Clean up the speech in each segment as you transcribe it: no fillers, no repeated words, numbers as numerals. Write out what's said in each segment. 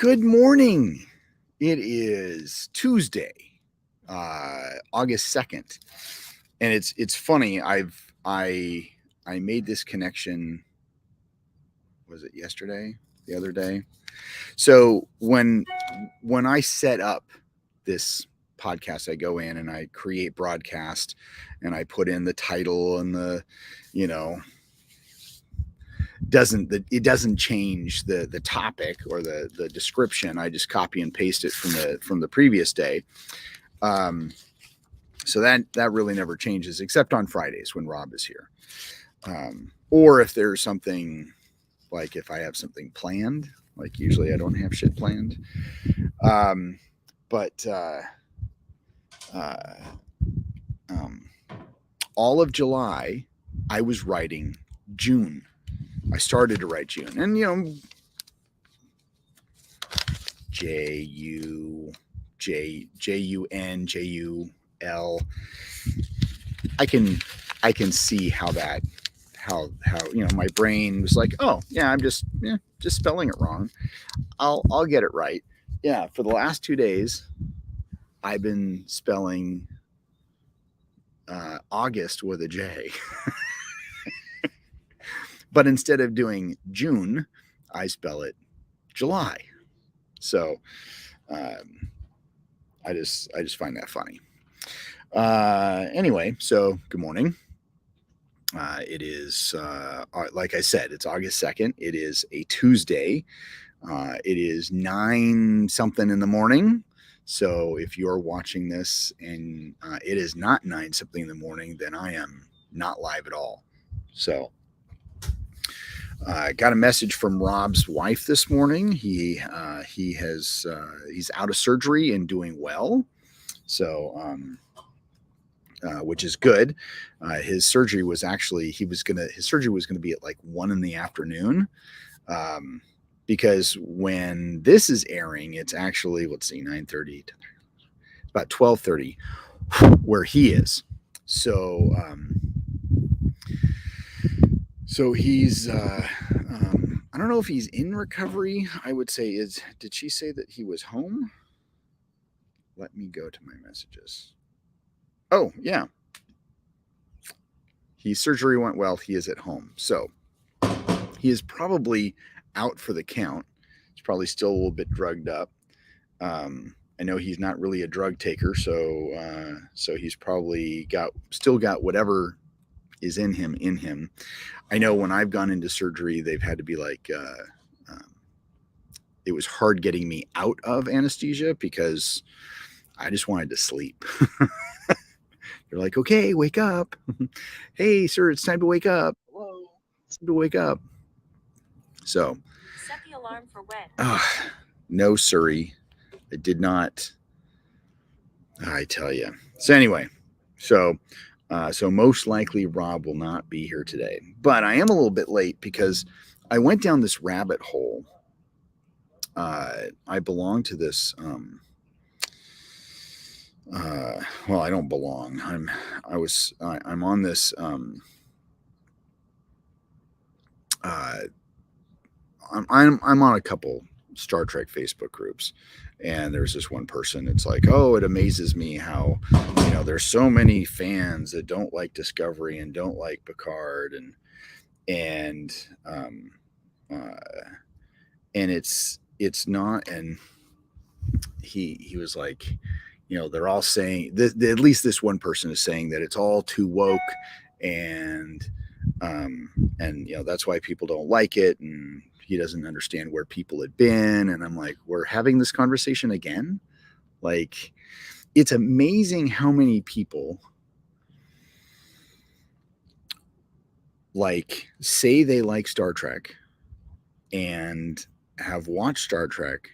Good morning. It is Tuesday, August 2nd. And it's funny. I made this connection. Was it yesterday? The other day? So when I set up this podcast, I go in and I create broadcast and I put in the title and you know, it doesn't change the topic or the description. I just copy and paste it from the previous day. So that really never changes, except on Fridays when Rob is here, or if there's something, like if I have something planned. Like usually I don't have shit planned, but all of July I was writing June. I started to write June, and Jun, Jul. I can see how my brain was like, oh yeah, I'm just spelling it wrong. I'll get it right. Yeah, for the last 2 days, I've been spelling August with a J. But instead of doing June, I spell it July. So I just find that funny. Anyway, so good morning. It is, like I said, it's August 2nd. It is a Tuesday. It is 9 something in the morning. So if you're watching this and it is not 9 something in the morning, then I am not live at all. So I got a message from Rob's wife this morning. He's out of surgery and doing well. So, which is good. His surgery was actually, his surgery was going to be at like 1 p.m. Because when this is airing, it's actually, let's see, 9:30, about 12:30 where he is. So, he's, I don't know if he's in recovery. I would say did she say that he was home? Let me go to my messages. Oh, yeah. His surgery went well. He is at home. So he is probably out for the count. He's probably still a little bit drugged up. I know he's not really a drug taker, so he's probably still got whatever is in him. I know when I've gone into surgery, they've had to be like, it was hard getting me out of anesthesia because I just wanted to sleep. They're like, okay, wake up. Hey, sir, it's time to wake up. Hello, it's time to wake up. So, set the alarm for when? No, sirree, I did not. I tell you. So anyway, so most likely Rob will not be here today, but I am a little bit late because I went down this rabbit hole. I belong to this. Well, I don't belong. I'm on this. I'm on a couple Star Trek Facebook groups, and there's this one person. It's like, oh, it amazes me how there's so many fans that don't like Discovery and don't like Picard, and it's not. And he was like, they're all saying at least this one person is saying that it's all too woke, and that's why people don't like it, and he doesn't understand where people had been. And I'm like, we're having this conversation again. Like, it's amazing how many people like say they like Star Trek and have watched Star Trek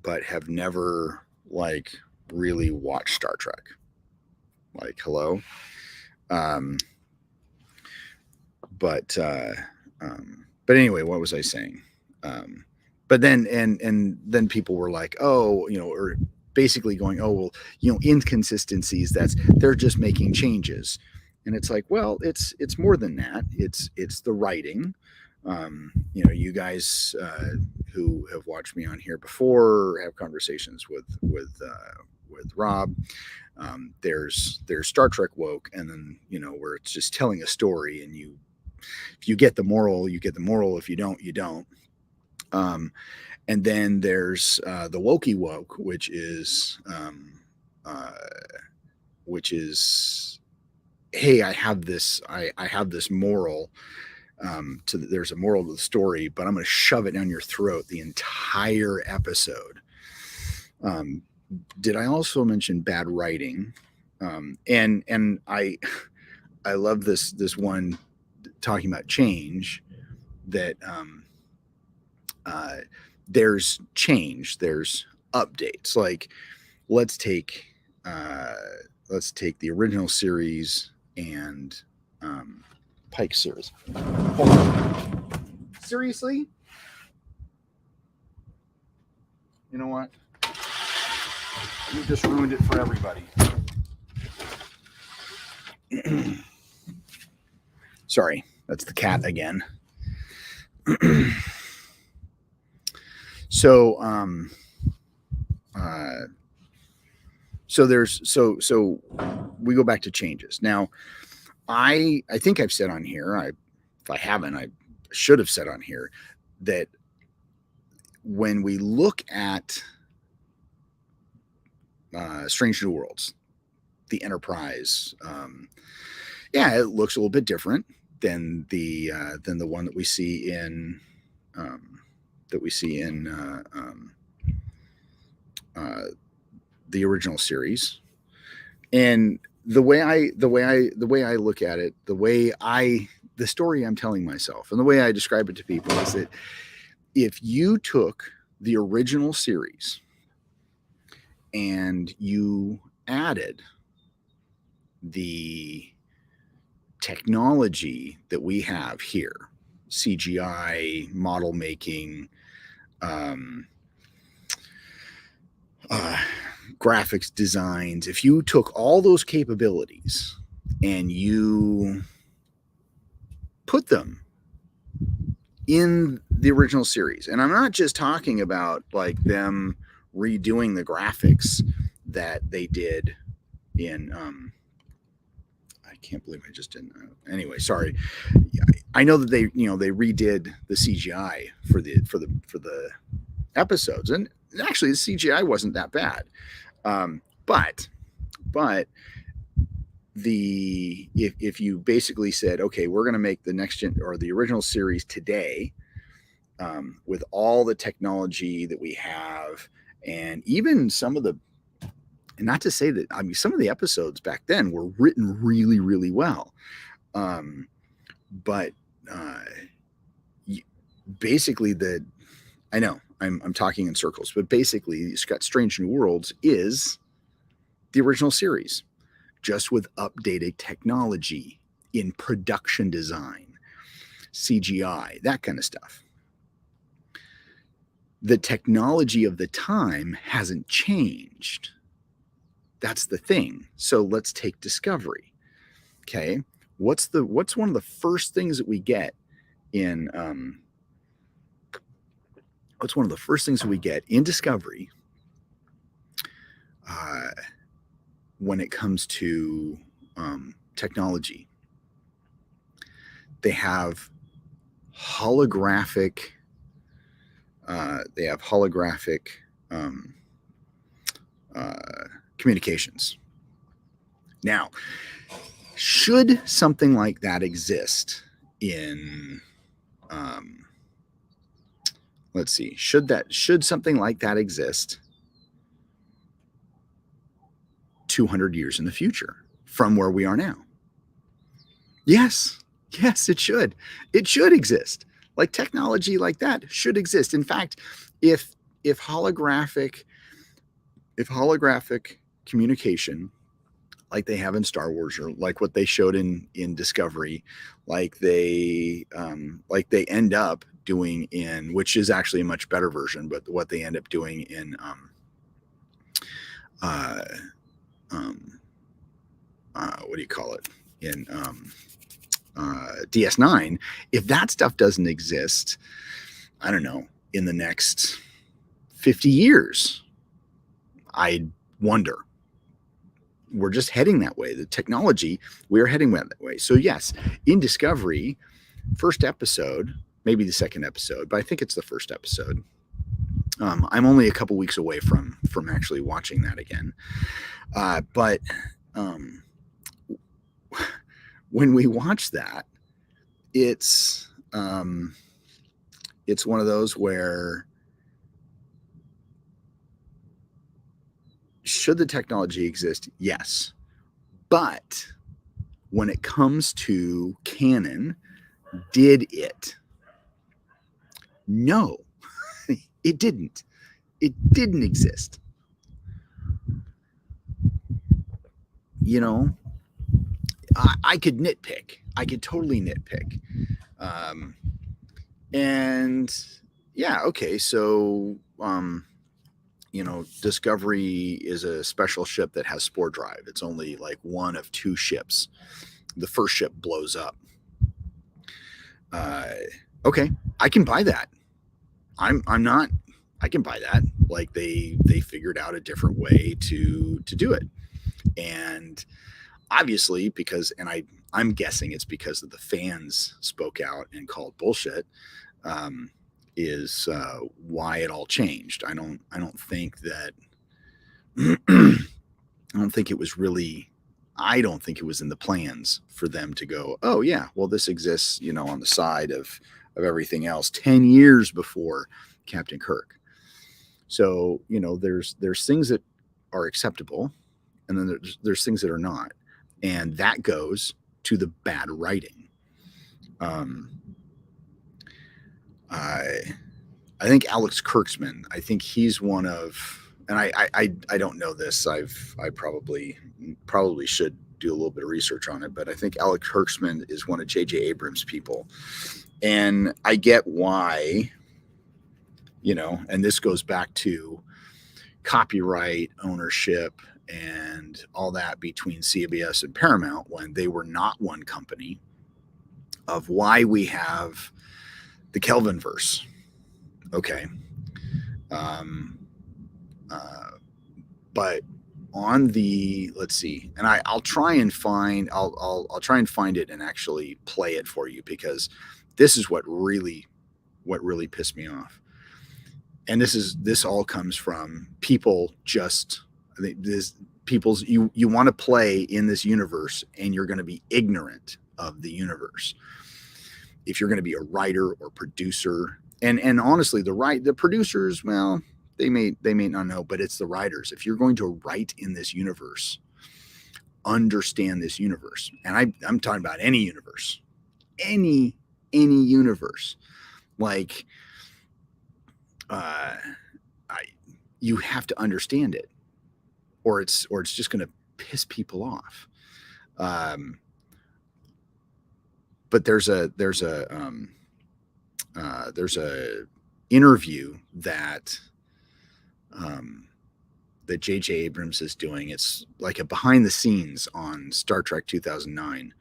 but have never like really watched Star Trek. Like, hello. But anyway, what was I saying? But then and then people were like, oh, or basically going, oh, well, inconsistencies, they're just making changes. And it's like, well, it's more than that. It's the writing. You guys who have watched me on here before, have conversations with Rob. There's Star Trek woke, and then where it's just telling a story, and if you get the moral, you get the moral. If you don't, you don't. And then there's the wokey woke, which is hey, I have this moral. There's a moral to the story, but I'm going to shove it down your throat the entire episode. Did I also mention bad writing? And I love this one talking about change, that there's change, there's updates. Like let's take the original series and Pike series. Hold on. Seriously? You know what? You just ruined it for everybody. Sorry, that's the cat again. So we go back to changes. Now, I think I've said on here, if I haven't, I should have said on here, that when we look at Strange New Worlds, the Enterprise, it looks a little bit different than the one that we see in the original series. And the way I look at it, the story I'm telling myself, and the way I describe it to people is that if you took the original series and you added the technology that we have here, CGI, model making, graphics designs, if you took all those capabilities and you put them in the original series, and I'm not just talking about like them redoing the graphics that they did in I can't believe I just didn't anyway, sorry. I know that they redid the CGI for the episodes, and actually the CGI wasn't that bad. But if you basically said, okay, we're going to make the next gen or the original series today, with all the technology that we have, and even some of the, and not to say that, I mean, some of the episodes back then were written really, really well. But basically I know I'm talking in circles, but basically Scott Strange New Worlds is the original series, just with updated technology in production design, CGI, that kind of stuff. The technology of the time hasn't changed. That's the thing. So let's take Discovery. Okay. What's one of the first things that we get in Discovery when it comes to technology? They have holographic communications. Now, should something like that exist in let's see, should something like that exist 200 years in the future from where we are now? Yes, it should. It should exist. Like technology like that should exist. In fact, if holographic communication, like they have in Star Wars, or like what they showed in Discovery, like they end up doing in, which is actually a much better version, but what they end up doing in what do you call it, in DS9, if that stuff doesn't exist, I don't know, in the next 50 years? I wonder. We're just heading that way. The technology, we're heading that way. So yes, in Discovery, first episode, maybe the second episode, but I think it's the first episode. I'm only a couple weeks away from actually watching that again. But when we watch that, it's one of those where, should the technology exist? Yes. But when it comes to canon, did it? No, it didn't. It didn't exist. You know, I could nitpick. I could totally nitpick. And yeah, okay, so Discovery is a special ship that has spore drive. It's only like one of two ships. The first ship blows up. Okay, I can buy that. I can buy that. Like they figured out a different way to do it. And obviously I'm guessing it's because of the fans spoke out and called bullshit, is why it all changed. I don't think that I don't think it was really, I don't think it was in the plans for them to go, oh yeah, well this exists, on the side of everything else 10 years before Captain Kirk. So, there's things that are acceptable, and then there's things that are not. And that goes to the bad writing. I think Alex Kurtzman, I think he's one of, and I don't know this. I probably should do a little bit of research on it, but I think Alex Kurtzman is one of J.J. Abrams' people. And I get why, and this goes back to copyright ownership and all that between CBS and Paramount, when they were not one company, of why we have the Kelvinverse. Okay. But on the, let's see, and I'll try and find, I'll try and find it and actually play it for you, because this is what really pissed me off. And this all comes from people you want to play in this universe, and you're going to be ignorant of the universe. If you're going to be a writer or producer, and honestly, the producers, well, they may not know, but it's the writers. If you're going to write in this universe, understand this universe. And I'm talking about any universe, any universe. Like, you have to understand it, or it's just going to piss people off. But there's a interview that that J.J. Abrams is doing. It's like a behind the scenes on Star Trek 2009,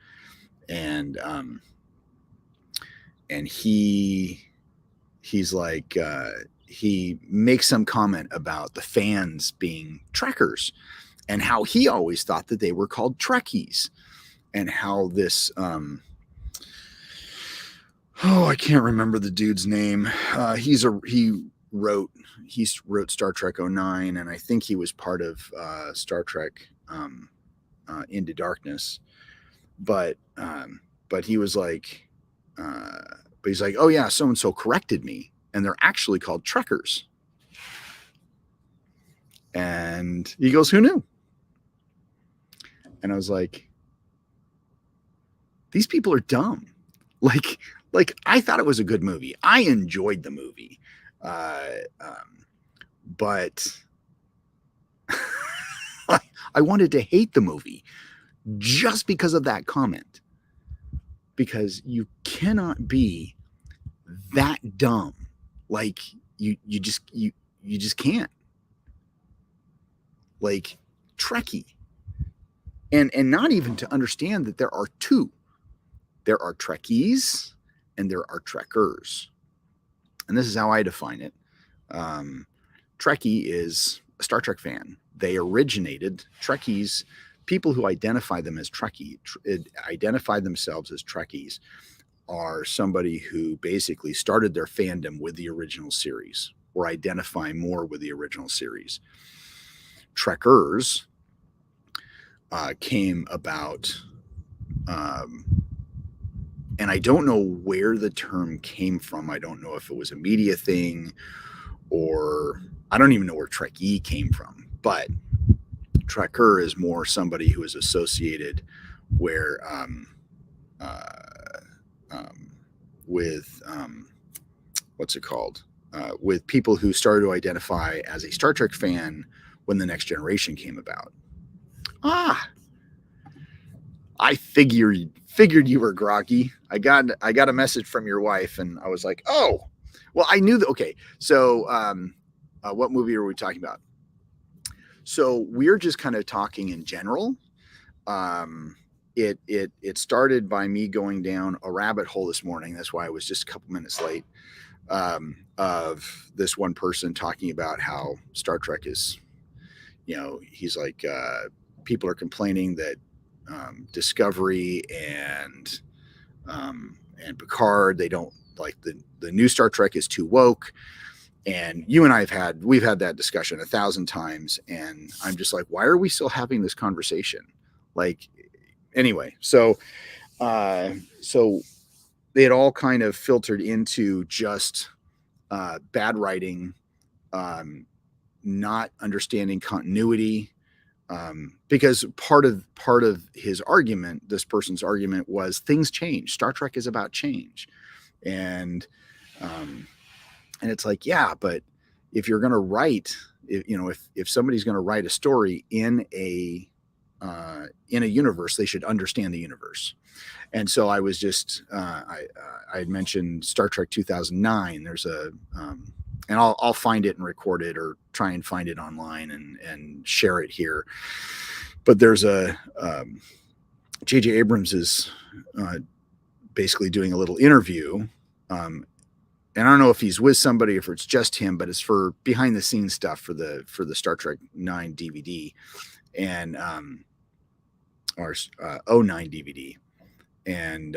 and he's like, he makes some comment about the fans being Trekkers, and how he always thought that they were called Trekkies, and how this I can't remember the dude's name. He wrote Star Trek 09, and I think he was part of Star Trek Into Darkness. But he was like, oh yeah, so and so corrected me, and they're actually called Trekkers. And he goes, who knew? And I was like, these people are dumb. Like I thought it was a good movie. I enjoyed the movie. But I wanted to hate the movie just because of that comment. Because you cannot be that dumb. Like you just can't. Like, Trekkie. And not even to understand that there are two. There are Trekkies and there are Trekkers. and this is how I define it. Um, Trekkie is a Star Trek fan. They originated Trekkies. People who identify them as identify themselves as Trekkies are somebody who basically started their fandom with the original series or identify more with the original series. Trekkers came about, and I don't know where the term came from. I don't know if it was a media thing, or I don't even know where Trekkie came from, but Trekker is more somebody who is associated where with what's it called? With people who started to identify as a Star Trek fan when the Next Generation came about. I figured you were groggy. I got a message from your wife, and I was like, oh, well, I knew that. Okay, so what movie are we talking about? So we're just kind of talking in general. It started by me going down a rabbit hole this morning. That's why I was just a couple minutes late. Of this one person talking about how Star Trek is, he's like, people are complaining that Discovery and Picard, they don't like the new Star Trek is too woke. And you and I we've had that discussion 1,000 times. And I'm just like, why are we still having this conversation? Like, anyway, so it all kind of filtered into just bad writing, not understanding continuity, because part of his argument, this person's argument, was things change. Star Trek is about change, and it's like, yeah, but if you're going to write, if somebody's going to write a story in a universe, they should understand the universe. And so I was just I had mentioned Star Trek 2009. There's a and I'll find it and record it, or try and find it online and share it here. But there's a J.J. Abrams is basically doing a little interview. And I don't know if he's with somebody, if it's just him, but it's for behind the scenes stuff for the Star Trek 9 DVD and or 09 DVD. And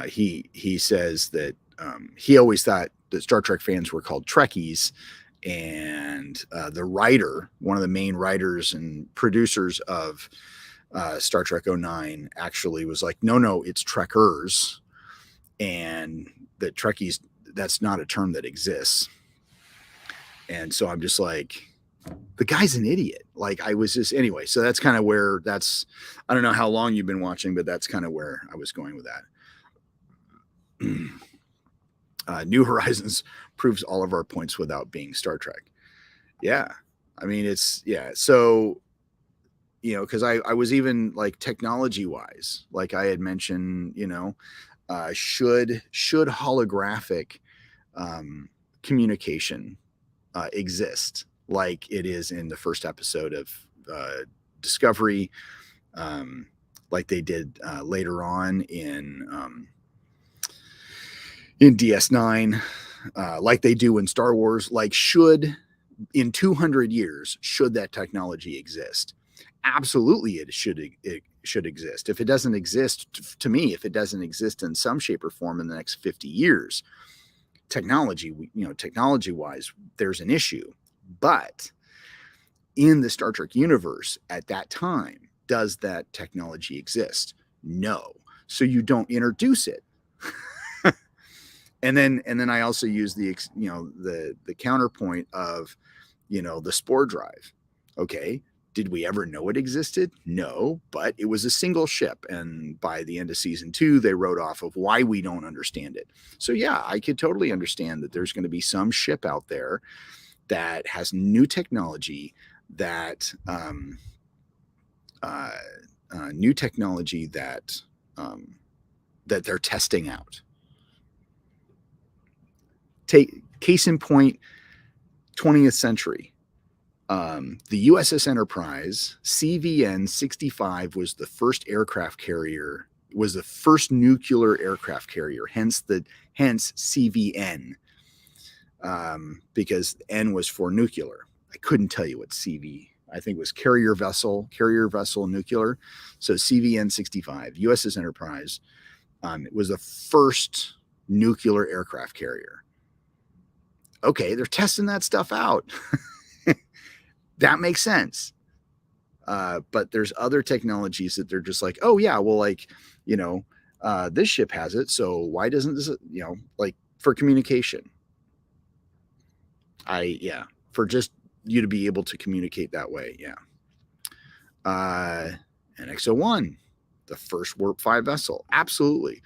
he says that he always thought that Star Trek fans were called Trekkies, and the writer, one of the main writers and producers of Star Trek 09, actually was like, no, it's Trekkers, and that Trekkies, that's not a term that exists. And so I'm just like, the guy's an idiot. Like, I was just, anyway, so that's kind of where I don't know how long you've been watching, but that's kind of where I was going with that. New Horizons proves all of our points without being Star Trek. Yeah. I mean, so, because I was even like technology wise, like I had mentioned, should holographic communication exist like it is in the first episode of Discovery, like they did later on in DS9, like they do in Star Wars. Like, in 200 years, should that technology exist? Absolutely, it should exist. If it doesn't exist, to me, if it doesn't exist in some shape or form in the next 50 years, technology wise, there's an issue. But in the Star Trek universe at that time, does that technology exist? No. So you don't introduce it. And then I also use the counterpoint of, the spore drive. Okay. Did we ever know it existed? No, but it was a single ship. And by the end of season 2, they wrote off of why we don't understand it. So yeah, I could totally understand that there's going to be some ship out there that has new technology that that they're testing out. Take case in point, 20th century. The USS Enterprise CVN-65 was the first aircraft carrier was the first nuclear aircraft carrier, hence CVN, because N was for nuclear. I couldn't tell you what CV, I think it was carrier vessel nuclear. So CVN 65, USS Enterprise. It was the first nuclear aircraft carrier. Okay, they're testing that stuff out. That makes sense. But there's other technologies that they're just like, oh yeah, well, like, this ship has it, so why doesn't this, like for communication? For just you to be able to communicate that way. Yeah. NX-01, the first Warp 5 vessel. Absolutely.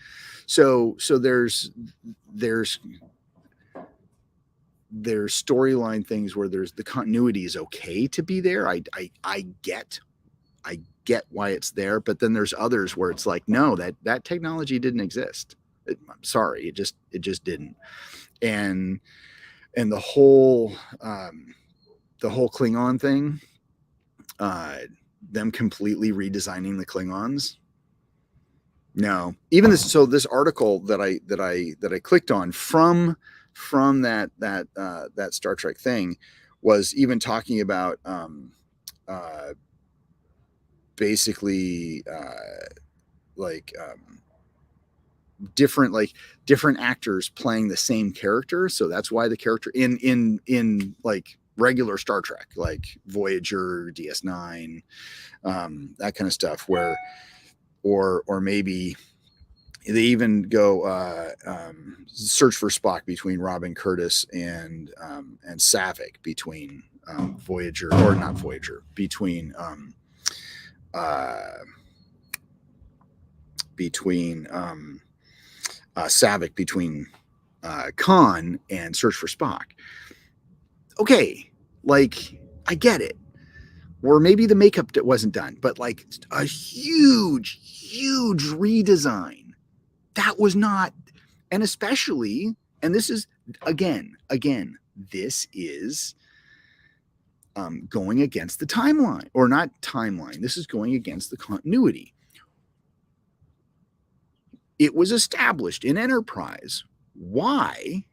So there's storyline things where there's the continuity is okay to be there. I get why it's there, but then there's others where it's like, no, that technology didn't exist. I'm sorry, it just didn't. And the whole Klingon thing, them completely redesigning the Klingons. No, even this. So this article that I clicked on from that Star Trek thing was even talking about basically different actors playing the same character. So that's why the character in like regular Star Trek, like Voyager, DS9, that kind of stuff, where or maybe they even go Search for Spock between Robin Curtis and Savick, between Voyager, or not Voyager, between Savick, between Khan and Search for Spock. Okay, like I get it. Or maybe the makeup wasn't done, but like a huge redesign. That was not, and especially, and this is again, this is going against the timeline, or not timeline. This is going against the continuity. It was established in Enterprise why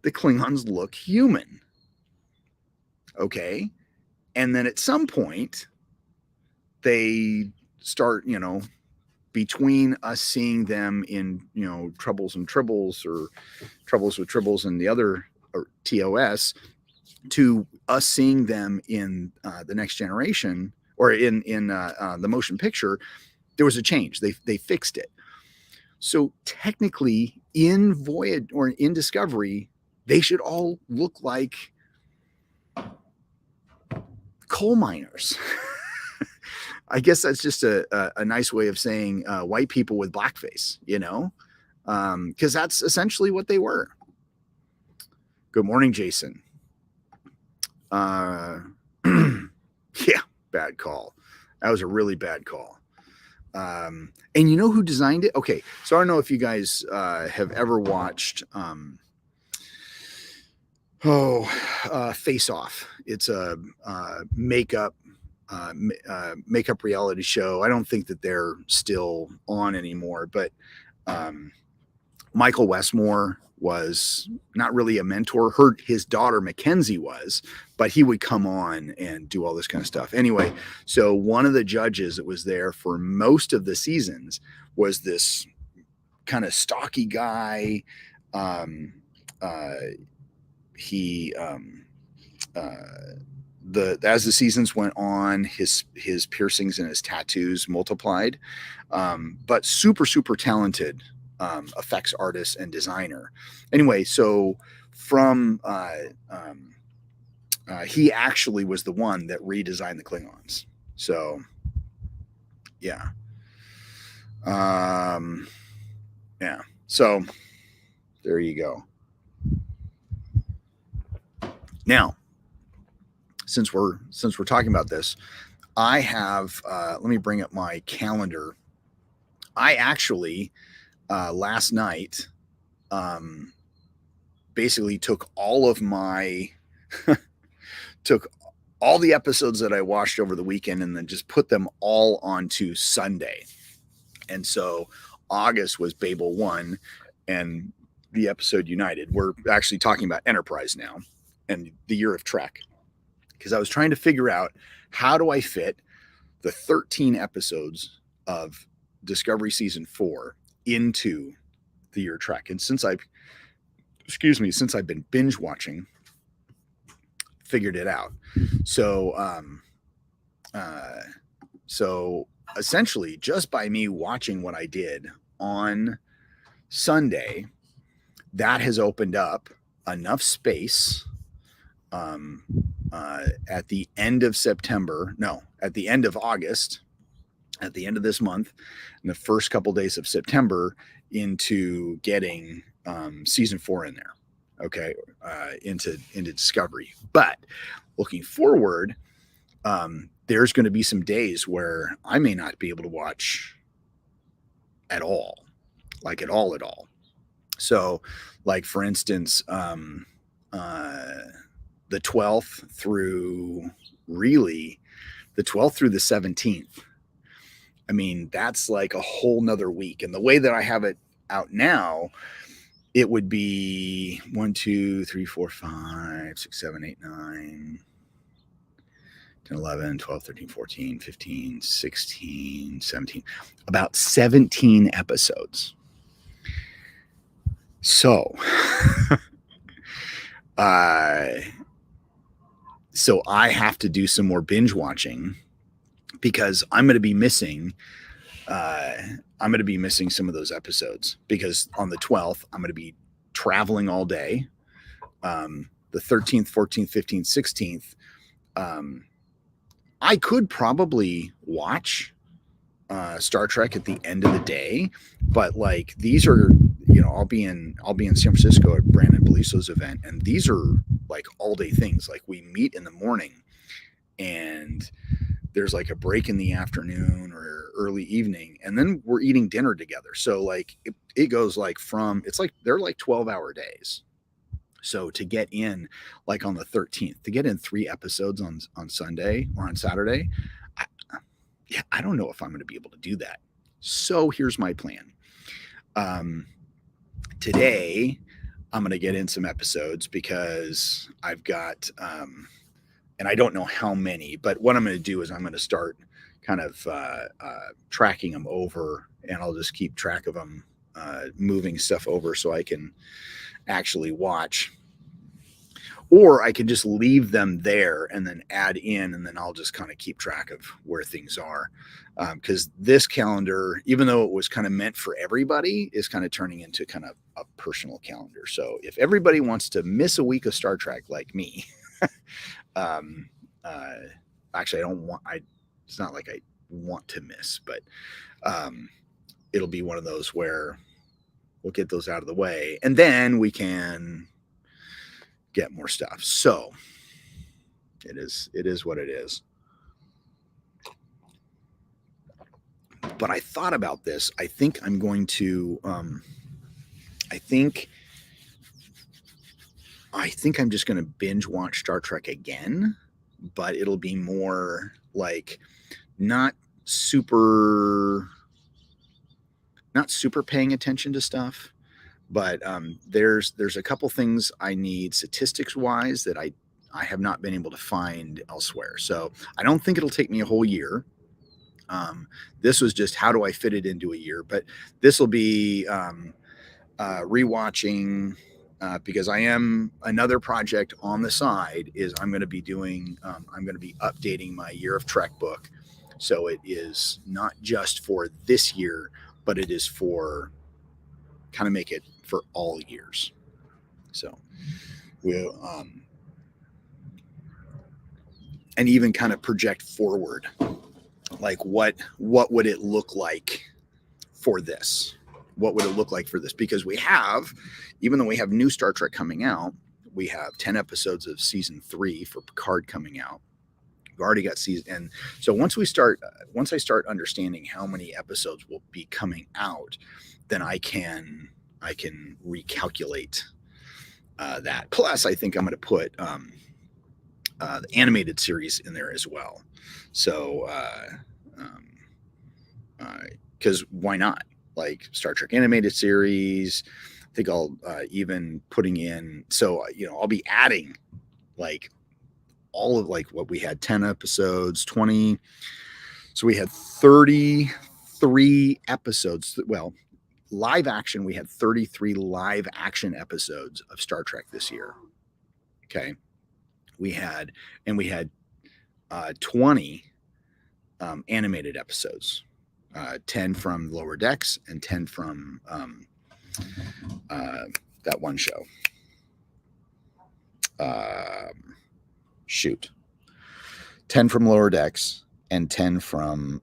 the Klingons look human. Okay. And then at some point, they start, between us seeing them in, Troubles and Tribbles, or Troubles with Tribbles and the other, or TOS, to us seeing them in the Next Generation, or in the motion picture, there was a change. They fixed it. So technically, in Voyage or in Discovery, they should all look like coal miners. I guess that's just a nice way of saying white people with blackface, because that's essentially what they were. Good morning, Jason. Yeah, bad call. That was a really bad call. And you know who designed it? Okay, so I don't know if you guys have ever watched Face Off. It's a makeup reality show. I don't think that they're still on anymore, but Michael Westmore was not really a mentor. His daughter Mackenzie was, but he would come on and do all this kind of stuff. Anyway, so one of the judges that was there for most of the seasons was this kind of stocky guy. As the seasons went on, his piercings and his tattoos multiplied, but super talented effects artist and designer. Anyway, so from he actually was the one that redesigned the Klingons. So yeah. So there you go. Now, since we're talking about this, I have let me bring up my calendar. I actually last night basically took all of my took all the episodes that I watched over the weekend and then just put them all onto Sunday. And so August was Babel 1 and the episode United. We're actually talking about Enterprise now and the year of Trek, because I was trying to figure out, how do I fit the 13 episodes of Discovery season 4 into the year of Trek. And since I've been binge watching, figured it out. So so essentially, just by me watching what I did on Sunday, that has opened up enough space at the end of August, at the end of this month, in the first couple days of September, into getting season 4 in there, okay, into Discovery. But looking forward, there's going to be some days where I may not be able to watch at all. So, like, for instance, the 12th through the 17th. I mean, that's like a whole nother week. And the way that I have it out now, it would be 1, 2, 3, 4, 5, 6, 7, 8, 9, 10, 11, 12, 13, 14, 15, 16, 17, about 17 episodes. So, so I have to do some more binge watching, because I'm going to be missing some of those episodes, because on the 12th, I'm going to be traveling all day. The 13th, 14th, 15th, 16th, I could probably watch Star Trek at the end of the day, but like, these are, I'll be in San Francisco at Brandon Beliso's event, and these are like all day things. Like, we meet in the morning and there's like a break in the afternoon or early evening, and then we're eating dinner together. So like, it goes like they're like 12-hour days. So to get in, like on the 13th, to get in 3 episodes on Sunday or on Saturday, I don't know if I'm going to be able to do that. So here's my plan. Today, I'm going to get in some episodes, because I've got, and I don't know how many, but what I'm going to do is I'm going to start kind of tracking them over, and I'll just keep track of them, moving stuff over so I can actually watch. Or I can just leave them there and then add in, and then I'll just kind of keep track of where things are. Because this calendar, even though it was kind of meant for everybody, is kind of turning into kind of a personal calendar. So if everybody wants to miss a week of Star Trek like me, actually, it's not like I want to miss, but it'll be one of those where we'll get those out of the way, and then we can get more stuff. So it is what it is. But I thought about this. I think I'm going to I think I'm just going to binge watch Star Trek again, but it'll be more like not super paying attention to stuff. But there's a couple things I need statistics wise that I have not been able to find elsewhere. So I don't think it'll take me a whole year. This was just, how do I fit it into a year? But this will be rewatching, because I am, another project on the side is I'm going to be updating my Year of Trek book. So it is not just for this year, but it is for kind of make it for all years. So we'll and even kind of project forward, like what would it look like for this? What would it look like for this? Because we have, even though we have new Star Trek coming out, we have 10 episodes of season 3 for Picard coming out. We've already got season, and so once I start understanding how many episodes will be coming out, then I can recalculate that. Plus, I think I'm going to put the animated series in there as well. So because why not? Like Star Trek animated series. I think I'll even putting in. So I'll be adding like all of like what we had 10 episodes, 20. So we had 33 episodes. Well, live action, we had 33 live action episodes of Star Trek this year. Okay. We had 20 animated episodes, 10 from Lower Decks and 10 from that one show. Shoot. 10 from Lower Decks and 10 from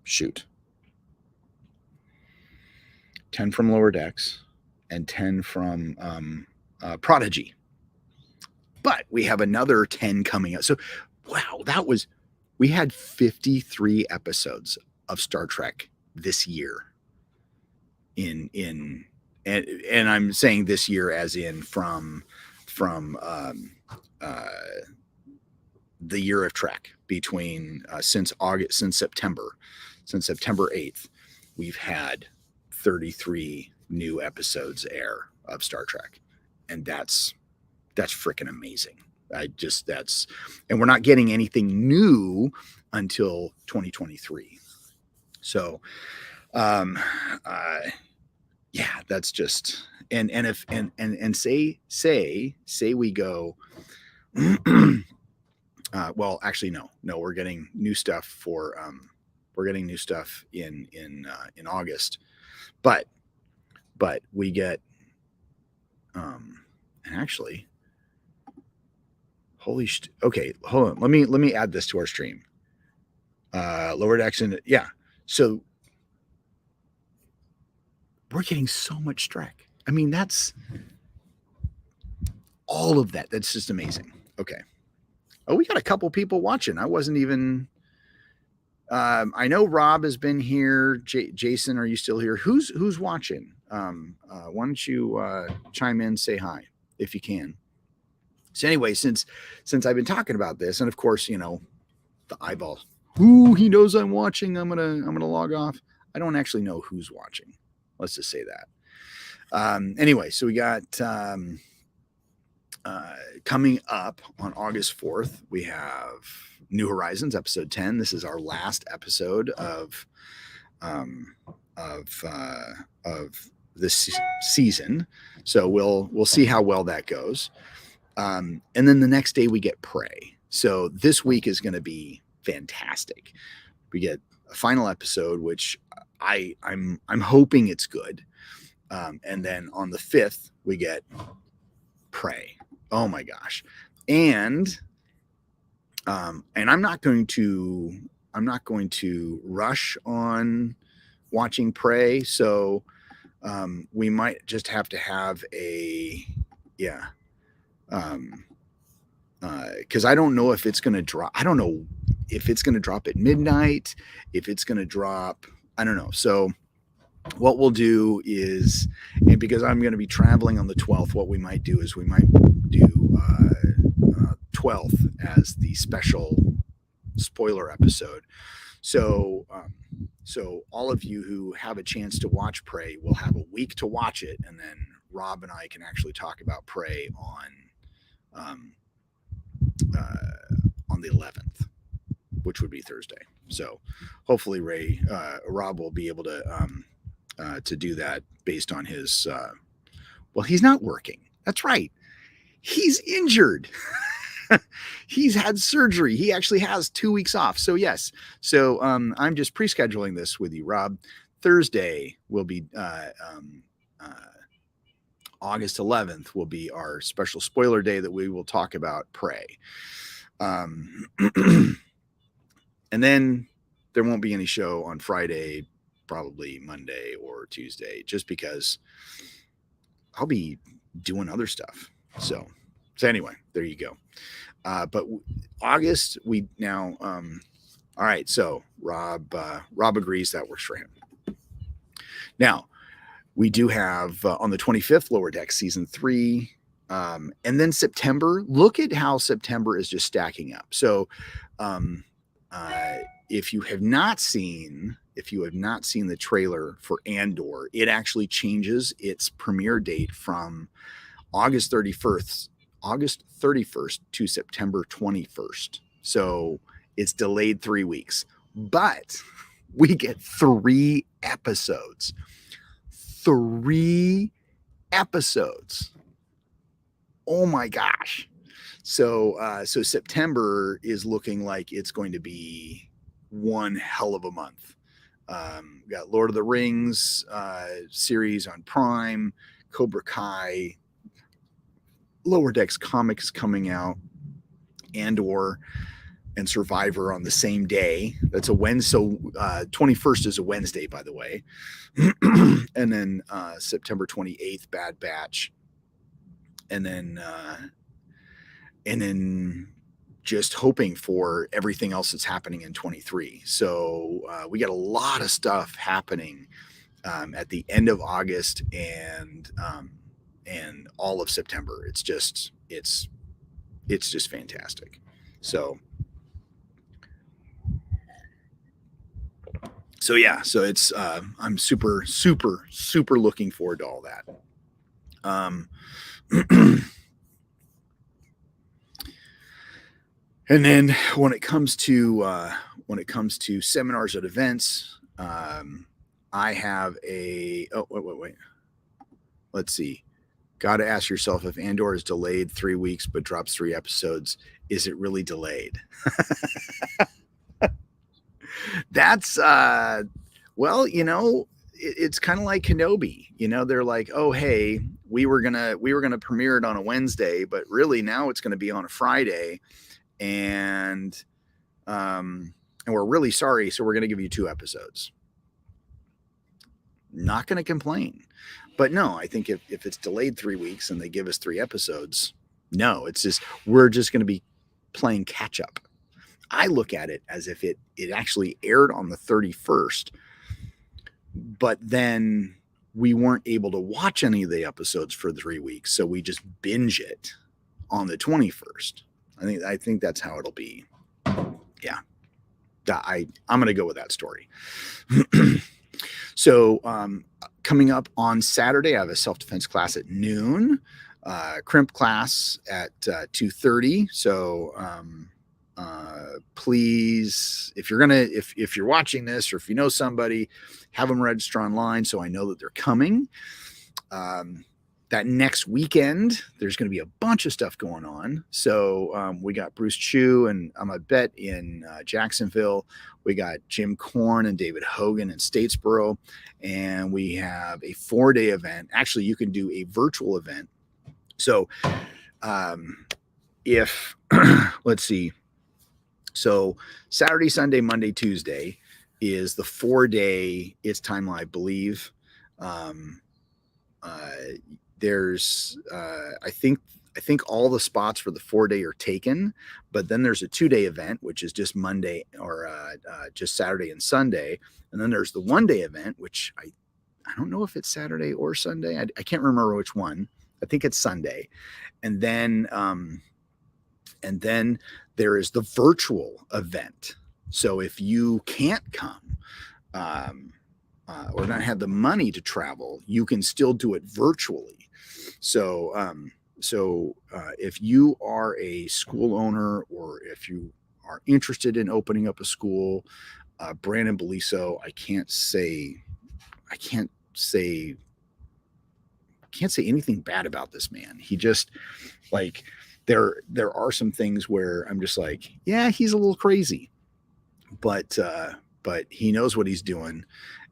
shoot. 10 from Lower Decks and 10 from Prodigy. But we have another 10 coming up. So, wow, we had 53 episodes of Star Trek this year. And I'm saying this year as in from the year of Trek between since September 8th, we've had 33 new episodes air of Star Trek, and that's freaking amazing. And we're not getting anything new until 2023. So, yeah, that's just and say we go. Well, actually, no, we're getting new stuff for in August, but we get and actually, okay, hold on, let me add this to our stream. Lower Decks, and yeah, so we're getting so much Trek. I mean, that's all of that. That's just amazing. Okay. Oh, we got a couple people watching. I wasn't even. I know Rob has been here. Jason, are you still here? Who's watching? Why don't you chime in, say hi if you can. So anyway, since I've been talking about this, and of course, the eyeball. Ooh, he knows I'm watching. I'm gonna log off. I don't actually know who's watching. Let's just say that. Anyway, so we got. Coming up on August 4th, we have New Horizons episode 10. This is our last episode of this season. So we'll see how well that goes. And then the next day we get Prey. So this week is going to be fantastic. We get a final episode, which I'm hoping it's good. And then on the 5th we get Prey. Oh my gosh. And I'm not going to rush on watching Prey. So we might just have to have because I don't know if it's going to drop. I don't know if it's going to drop at midnight, if it's going to drop. I don't know. So what we'll do is, and because I'm going to be traveling on the 12th, what we might do is we might do 12th as the special spoiler episode. So all of you who have a chance to watch Prey will have a week to watch it, and then Rob and I can actually talk about Prey on the 11th, which would be Thursday. So hopefully Rob will be able to do that based on his. Well, he's not working. That's right. He's injured. He's had surgery. He actually has 2 weeks off. So yes. So I'm just pre-scheduling this with you, Rob. Thursday will be August 11th will be our special spoiler day that we will talk about Prey. And then there won't be any show on Friday, probably Monday or Tuesday, just because I'll be doing other stuff. So anyway, there you go. But August, we now, all right. So Rob agrees that works for him. Now we do have on the 25th, Lower Decks season 3. And then September, look at how September is just stacking up. So, if you have not seen the trailer for Andor, it actually changes its premiere date from August 31st to September 21st. So it's delayed 3 weeks, but we get 3 episodes. 3 episodes. Oh my gosh. So September is looking like it's going to be one hell of a month. We got Lord of the Rings series on Prime, Cobra Kai, Lower Decks comics coming out, Andor and Survivor on the same day. That's a Wednesday. So 21st is a Wednesday, by the way. And then September 28th, Bad Batch. And then just hoping for everything else that's happening in 23. So we got a lot of stuff happening at the end of August and all of September. It's just fantastic. So yeah, so it's I'm super looking forward to all that. And then when it comes to seminars at events, I have a wait. Let's see. Got to ask yourself, if Andor is delayed 3 weeks but drops 3 episodes, is it really delayed? That's well, it's kind of like Kenobi. They're like, oh hey, we were gonna premiere it on a Wednesday, but really now it's gonna be on a Friday, and we're really sorry, so we're gonna give you 2 episodes. Not gonna complain. But no, I think if it's delayed 3 weeks and they give us 3 episodes, no, it's just, we're just going to be playing catch up. I look at it as if it actually aired on the 31st, but then we weren't able to watch any of the episodes for 3 weeks. So we just binge it on the 21st. I think that's how it'll be. Yeah. I'm going to go with that story. So, coming up on Saturday, I have a self-defense class at noon, crimp class at 2:30. So, please, if you're watching this, or if you know somebody, have them register online so I know that they're coming. That next weekend, there's going to be a bunch of stuff going on. So we got Bruce Chu and Ahmad Bet in Jacksonville. We got Jim Korn and David Hogan in Statesboro. And we have a 4-day event. Actually, you can do a virtual event. So let's see. So Saturday, Sunday, Monday, Tuesday is the 4-day It's Time Live Believe. There's I think all the spots for the 4-day are taken, but then there's a 2-day event, which is just Monday or just Saturday and Sunday. And then there's the 1-day event, which I don't know if it's Saturday or Sunday. I can't remember which one. I think it's Sunday. And then there is the virtual event. So if you can't come, or not have the money to travel, you can still do it virtually. So if you are a school owner, or if you are interested in opening up a school, Brandon Beliso, I can't say anything bad about this man. He just, like, there are some things where I'm just like, yeah, he's a little crazy, but he knows what he's doing,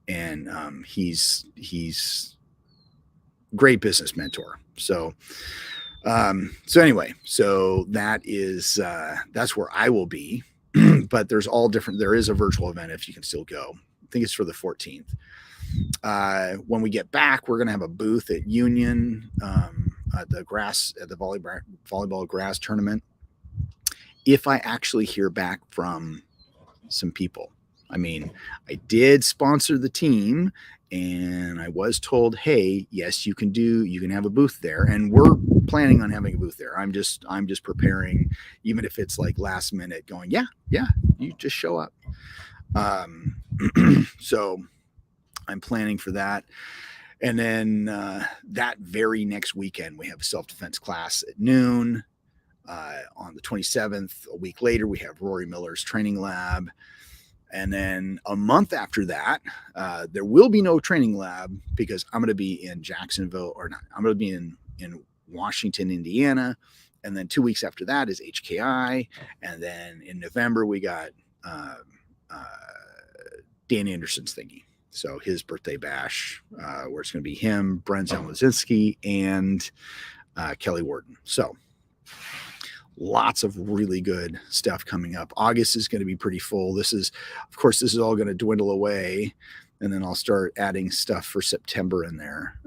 and he's great business mentor. So anyway, so that's where I will be. But there is a virtual event if you can still go. I think it's for the 14th. When we get back, we're going to have a booth at Union, at the volleyball grass tournament. If I actually hear back from some people, I mean, I did sponsor the team, And I was told, hey, yes, you can have a booth there, and we're planning on having a booth there. I'm just preparing, even if it's like last minute, going, yeah, you just show up. So I'm planning for that. And then that very next weekend, we have a self-defense class at noon. On the 27th, a week later, we have Rory Miller's training lab. And then a month after that, there will be no training lab because I'm going to be in Jacksonville, or not, I'm going to be in Washington, Indiana. And then 2 weeks after that is HKI. And then in November, we got Dan Anderson's thingy. So his birthday bash, where it's going to be him, Brent Zelzinski, and Kelly Warden. So lots of really good stuff coming up. August is going to be pretty full. This is all going to dwindle away, and then I'll start adding stuff for September in there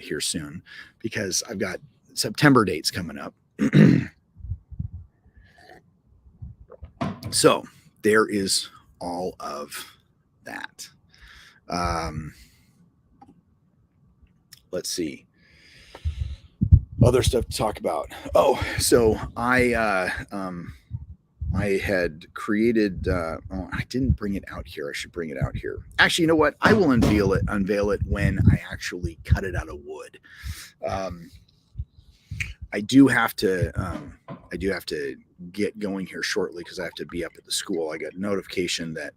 here soon, because I've got September dates coming up. So there is all of that. Let's see. Other stuff to talk about. Oh, so I had created. I didn't bring it out here. I should bring it out here. Actually, you know what? I will unveil it when I actually cut it out of wood. I do have to get going here shortly because I have to be up at the school. I got a notification that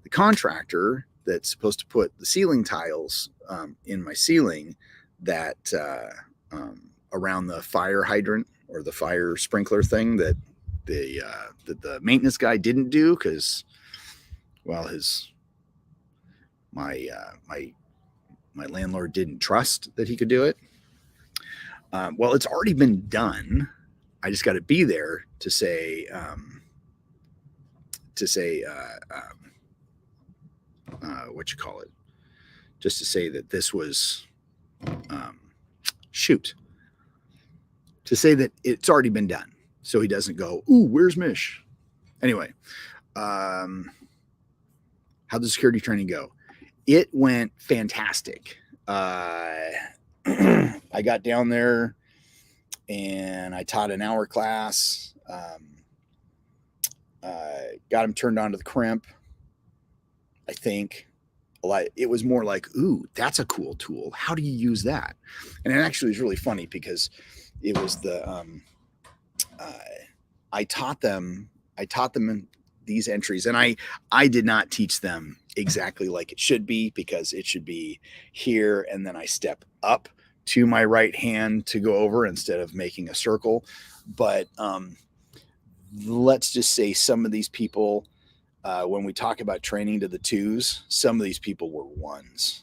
the contractor that's supposed to put the ceiling tiles in my ceiling, that around the fire hydrant or the fire sprinkler thing, that the maintenance guy didn't do because, well, my landlord didn't trust that he could do it. Well, it's already been done. I just got to be there to say what you call it, just to say that this was to say that it's already been done, so he doesn't go, ooh, where's Mish? Anyway, how'd the security training go? It went fantastic. I got down there and I taught an hour class. Got him turned on to the crimp, I think. It was more like, ooh, that's a cool tool. How do you use that? And it actually was really funny because it was I taught them in these entries, and I did not teach them exactly like it should be, because it should be here, and then I step up to my right hand to go over instead of making a circle. But let's just say some of these people, when we talk about training to the twos, some of these people were ones.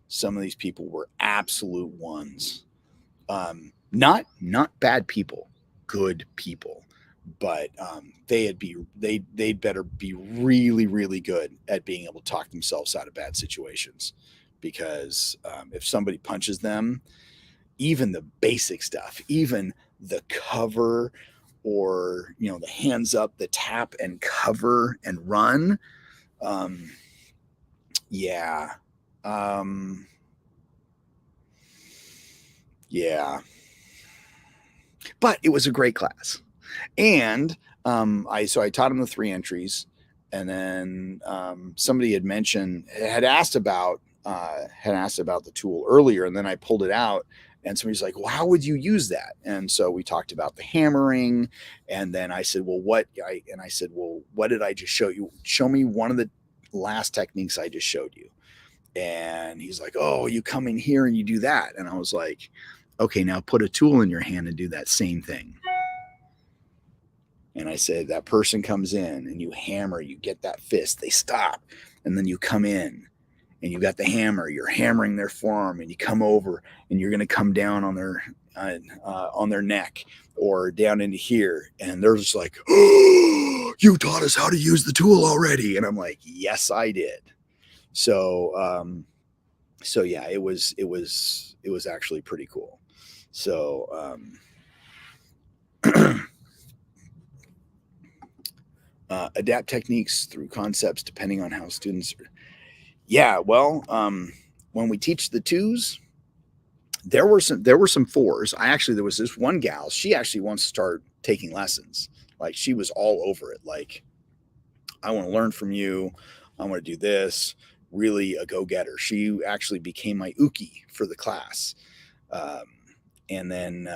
Some of these people were absolute ones. Not bad people, good people, but they'd better be really, really good at being able to talk themselves out of bad situations, because if somebody punches them, even the basic stuff, even the cover, or the hands up, the tap and cover and run, yeah. But it was a great class. And I taught him the 3 entries, and then somebody had asked about the tool earlier, and then I pulled it out, and somebody's like, well, how would you use that? And so we talked about the hammering, and then I said, well, what did I just show you? Show me one of the last techniques I just showed you. And he's like, oh, you come in here and you do that. And I was like, okay, now put a tool in your hand and do that same thing. And I said, that person comes in and you hammer, you get that fist, they stop, and then you come in and you got the hammer, you're hammering their forearm, and you come over and you're going to come down on their neck or down into here. And they're just like, oh, you taught us how to use the tool already. And I'm like, yes, I did. So yeah, it was actually pretty cool. So, adapt techniques through concepts depending on how students are. Yeah, well, when we teach the twos, there were some fours. There was this one gal, she actually wants to start taking lessons. Like, she was all over it. Like, I want to learn from you. I want to do this. Really a go-getter. She actually became my uki for the class. Um, and then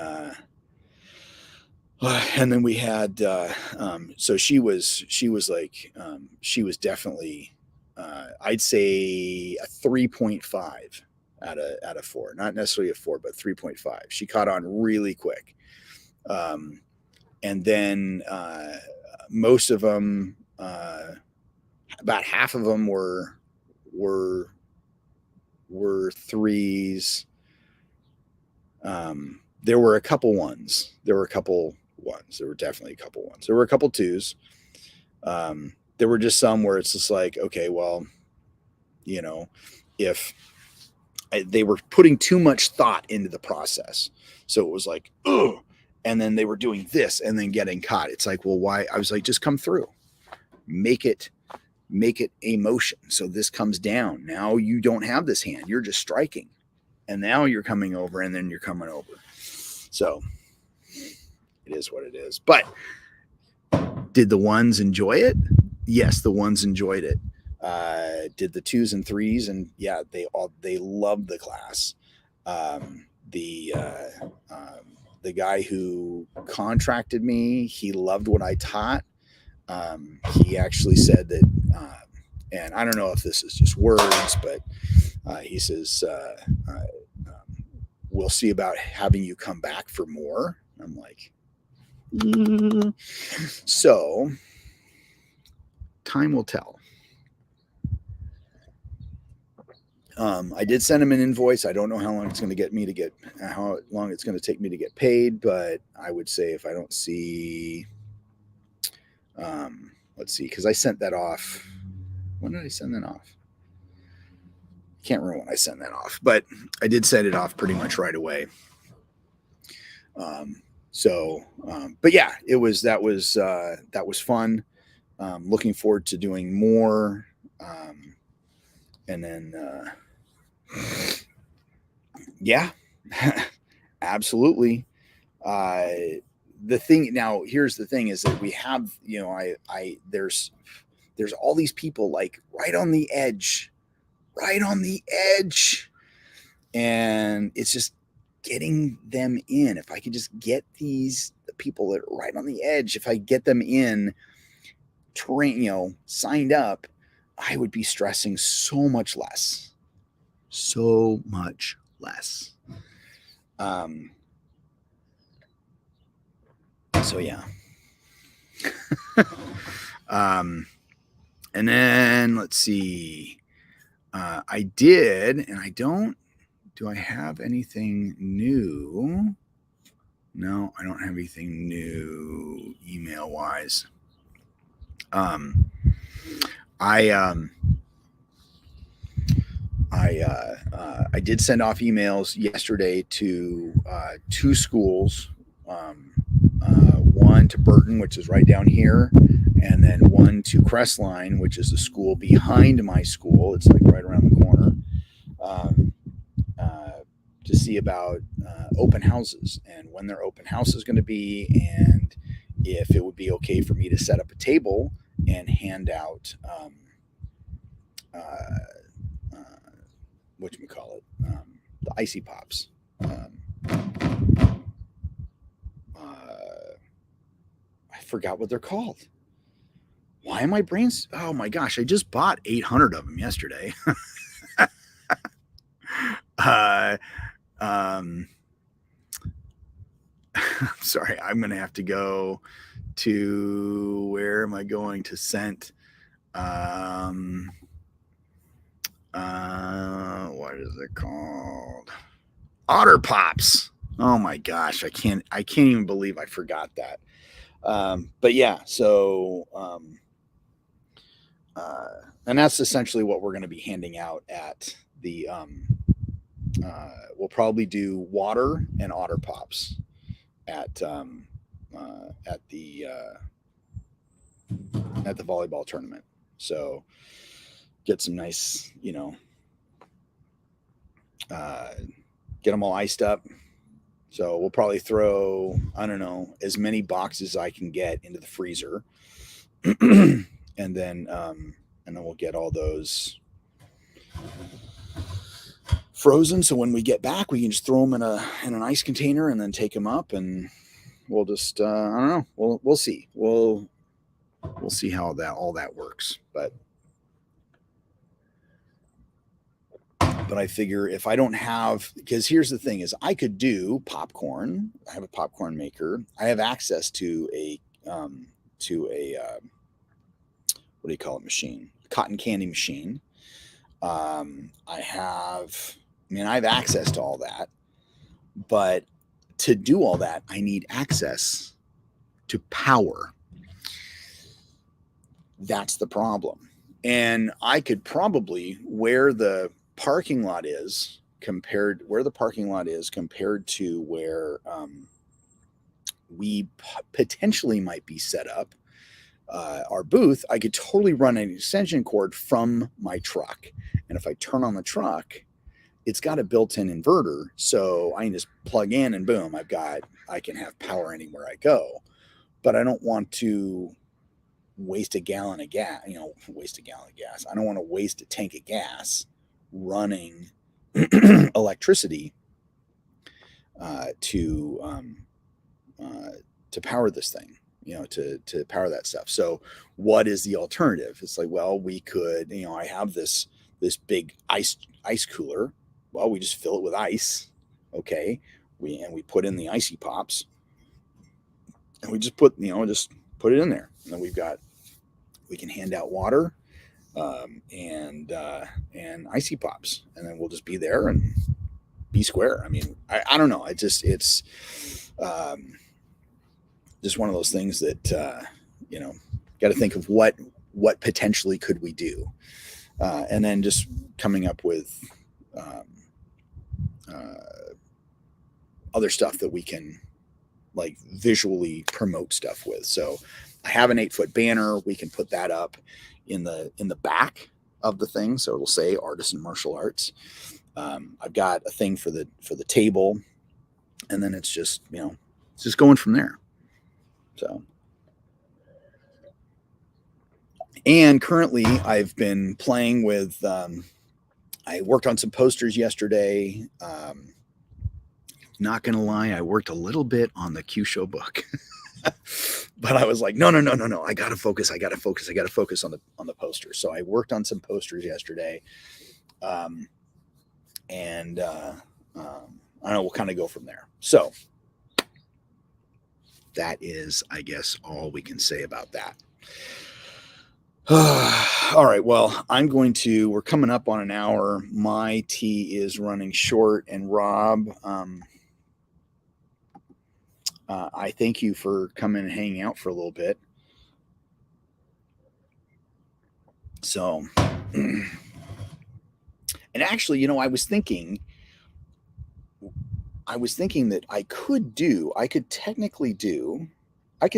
we had so she was like she was definitely I'd say a 3.5 out of 4, not necessarily a 4, but 3.5. She caught on really quick. And then most of them, about half of them were threes. There were a couple ones. There were definitely a couple ones. There were a couple twos. There were just some where it's just like, okay, well, if they were putting too much thought into the process, so it was like, oh, and then they were doing this and then getting caught. It's like, well, why? I was like, just come through, make it a motion. So this comes down. Now you don't have this hand. You're just striking, and now you're coming over, and then you're coming over. So it is what it is. But did the ones enjoy it? Yes, the ones enjoyed it. Did the twos and threes, and yeah, they loved the class. The guy who contracted me, he loved what I taught. He actually said that, and I don't know if this is just words, but he says, we'll see about having you come back for more. I'm like, so time will tell. I did send him an invoice. I don't know how long it's going to take me to get paid, but I would say if I don't see, let's see, because I sent that off. When did I send that off? Can't remember when I sent that off, but I did send it off pretty much right away. But yeah, that was fun. Looking forward to doing more. And then, yeah, absolutely. Here's the thing is that we have, there's all these people like right on the edge, and it's just getting them in. If I could just get the people that are right on the edge, if I get them in, signed up, I would be stressing so much less. So yeah. And then let's see. I did, and do I have anything new? No, I don't have anything new email wise. I did send off emails yesterday to 2 schools, one to Burton, which is right down here, and then one to Crestline, which is the school behind my school. It's like right around the corner, to see about open houses and when their open house is going to be, and if it would be okay for me to set up a table and hand out the icy pops. I forgot what they're called. Why am my brains? Oh my gosh! I just bought 800 of them yesterday. I'm sorry. I'm gonna have to go to, where am I going to Scent? What is it called? Otter Pops. Oh my gosh, I can't even believe I forgot that. But yeah, so and that's essentially what we're going to be handing out at the we'll probably do water and Otter Pops at the volleyball tournament. So get some nice, get them all iced up. So we'll probably throw, I don't know, as many boxes as I can get into the freezer. and then we'll get all those frozen. So when we get back, we can just throw them in an ice container and then take them up, and we'll just, I don't know. We'll see. We'll see how all that works. But I figure if I don't have, because here's the thing is I could do popcorn. I have a popcorn maker. I have access to a what do you call it, machine? Cotton candy machine. I have access to all that, but to do all that, I need access to power. That's the problem. And I could probably, where the parking lot is compared to where we potentially might be set up, our booth, I could totally run an extension cord from my truck. And if I turn on the truck, it's got a built-in inverter. So I can just plug in and boom, I can have power anywhere I go. But I don't want to waste a gallon of gas. I don't want to waste a tank of gas running electricity to power this thing, to power that stuff. So what is the alternative? It's like, well, we could, I have this big ice cooler. Well, we just fill it with ice. Okay. We put in the icy pops, and we just put it in there. And then we can hand out water, and icy pops, and then we'll just be there and be square. I don't know. It's just one of those things that, got to think of what potentially could we do. And then just coming up with, other stuff that we can like visually promote stuff with. So I have an 8-foot banner. We can put that up in the back of the thing. So it'll say Artisan Martial Arts. I've got a thing for the table, and then it's just, it's just going from there. So, and currently I've been playing with, I worked on some posters yesterday. Not going to lie, I worked a little bit on the Q Show book, but I was like, no. I got to focus on the posters. So I worked on some posters yesterday. And I don't know, we'll kind of go from there. So that is, I guess, all we can say about that. All right. Well, we're coming up on an hour. My tea is running short, and Rob, I thank you for coming and hanging out for a little bit. So, and actually, I was thinking that I could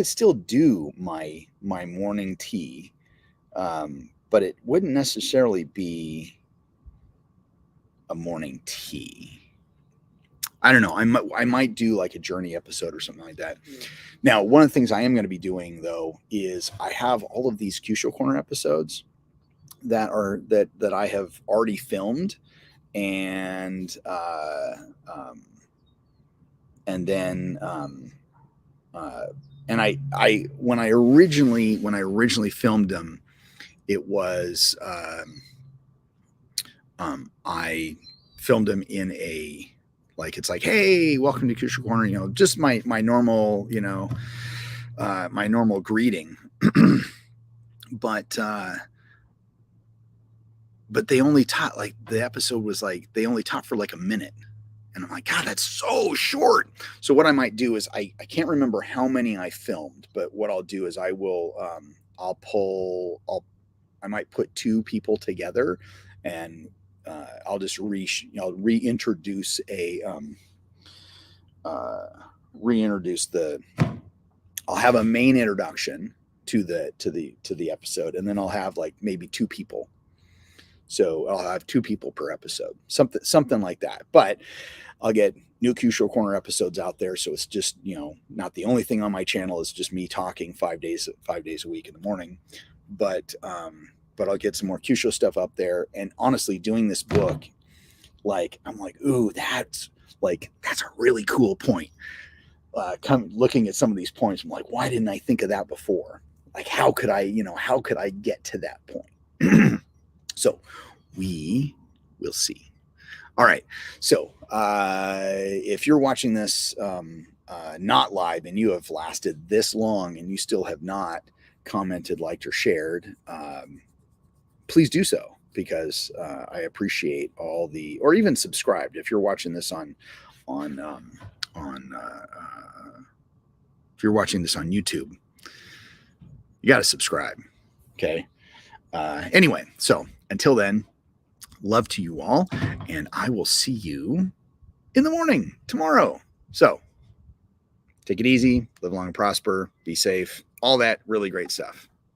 still do my morning tea, but it wouldn't necessarily be a morning tea. I don't know. I might do like a journey episode or something like that. Now, one of the things I am going to be doing though is I have all of these Q Show Corner episodes that I have already filmed, and then and I when I originally filmed them, it was I filmed them in a, like, it's like, hey, welcome to Q Show Corner, just my normal, my normal greeting. But they only taught, like, the episode was like, they only taught for like a minute. And I'm like, God, that's so short. So what I might do is, I can't remember how many I filmed, but what I'll do is I might put two people together, and I'll just reintroduce I'll have a main introduction to the episode, and then I'll have like maybe two people So I'll have 2 people per episode, something like that. But I'll get new Q Show Corner episodes out there. So it's just, not the only thing on my channel is just me talking 5 days a week in the morning. But I'll get some more Q Show stuff up there. And honestly, doing this book, I'm like, ooh, that's a really cool point. Looking at some of these points, I'm like, why didn't I think of that before? Like, how could I get to that point? So we will see. All right. So if you're watching this not live and you have lasted this long and you still have not commented, liked, or shared, please do so, because I appreciate or even subscribed. If you're watching this if you're watching this on YouTube, you got to subscribe. Okay. Anyway, so until then, love to you all, and I will see you in the morning tomorrow. So take it easy, live long and prosper, be safe, all that really great stuff.